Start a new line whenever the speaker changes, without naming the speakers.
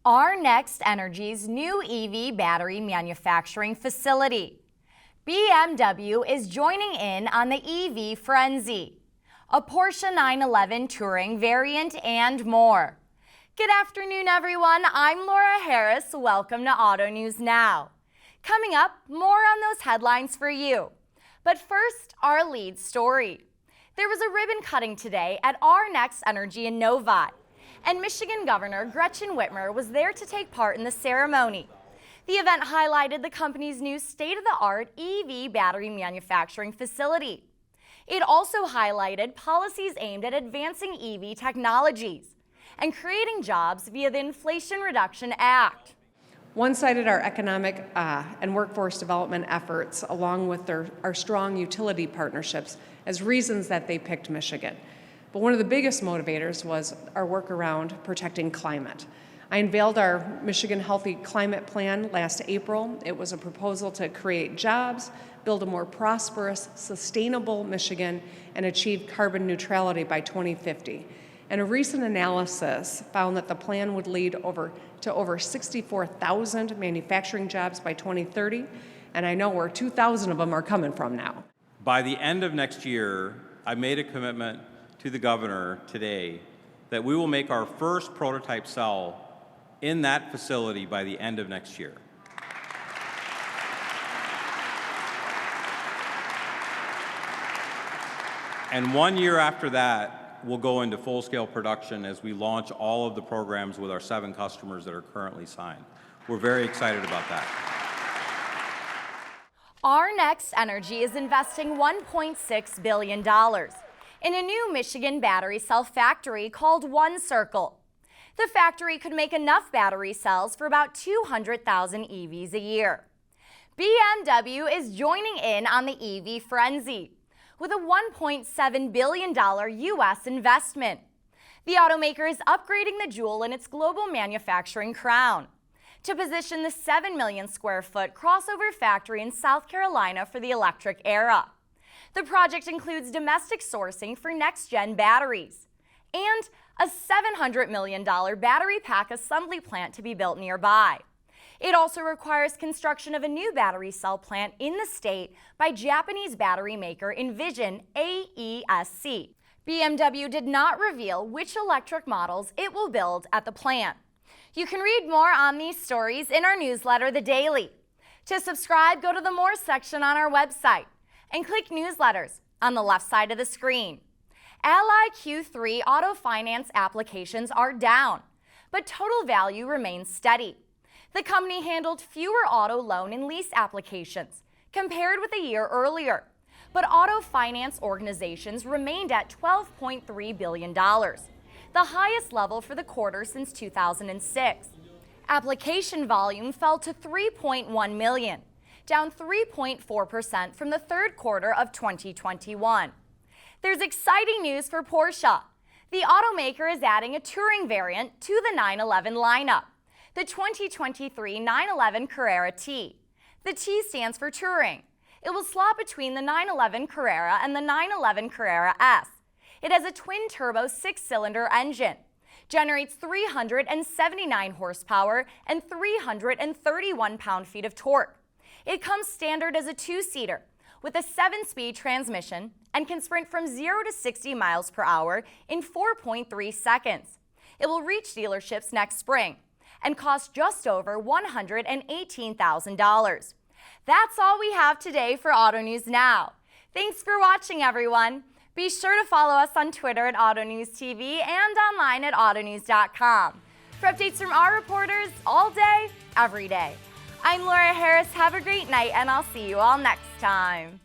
Next Energy's new EV battery manufacturing facility. BMW is joining in on the EV frenzy, a Porsche 911 Touring variant, and more. Good afternoon, everyone. I'm Laura Harris. Welcome to Auto News Now. Coming up, more on those headlines for you. But first, our lead story. There was a ribbon cutting today at Next Energy in Novi, and Michigan Governor Gretchen Whitmer was there to take part in the ceremony. The event highlighted the company's new state-of-the-art EV battery manufacturing facility. It also highlighted policies aimed at advancing EV technologies and creating jobs via the Inflation Reduction Act.
One cited our economic and workforce development efforts, along with our strong utility partnerships, as reasons that they picked Michigan. But one of the biggest motivators was our work around protecting climate. I unveiled our Michigan Healthy Climate Plan last April. It was a proposal to create jobs, build a more prosperous, sustainable Michigan, and achieve carbon neutrality by 2050. And a recent analysis found that the plan would lead to over 64,000 manufacturing jobs by 2030, and I know where 2,000 of them are coming from now.
By the end of next year, I made a commitment to the governor today that we will make our first prototype cell in that facility by the end of next year. And 1 year after that, we'll go into full-scale production as we launch all of the programs with our 7 customers that are currently signed. We're very excited about that.
Next Energy is investing $1.6 billion in a new Michigan battery cell factory called One Circle. The factory could make enough battery cells for about 200,000 EVs a year. BMW is joining in on the EV frenzy with a $1.7 billion U.S. investment. The automaker is upgrading the jewel in its global manufacturing crown to position the 7 million square foot crossover factory in South Carolina for the electric era. The project includes domestic sourcing for next-gen batteries and a $700 million battery pack assembly plant to be built nearby. It also requires construction of a new battery cell plant in the state by Japanese battery maker Envision AESC. BMW did not reveal which electric models it will build at the plant. You can read more on these stories in our newsletter, The Daily. To subscribe, go to the More section on our website and click Newsletters on the left side of the screen. Liq3 Auto Finance applications are down, but total value remains steady. The company handled fewer auto loan and lease applications compared with a year earlier, but auto finance organizations remained at $12.3 billion, the highest level for the quarter since 2006. Application volume fell to 3.1 million, down 3.4% from the third quarter of 2021. There's exciting news for Porsche. The automaker is adding a touring variant to the 911 lineup, the 2023 911 Carrera T. The T stands for Touring. It will slot between the 911 Carrera and the 911 Carrera S. It has a twin-turbo 6-cylinder engine, generates 379 horsepower and 331 pound-feet of torque. It comes standard as a 2-seater with a 7-speed transmission and can sprint from 0 to 60 miles per hour in 4.3 seconds. It will reach dealerships next spring and cost just over $118,000. That's all we have today for Auto News Now. Thanks for watching, everyone. Be sure to follow us on Twitter at AutoNewsTV and online at AutoNews.com for updates from our reporters all day, every day. I'm Laura Harris. Have a great night, and I'll see you all next time.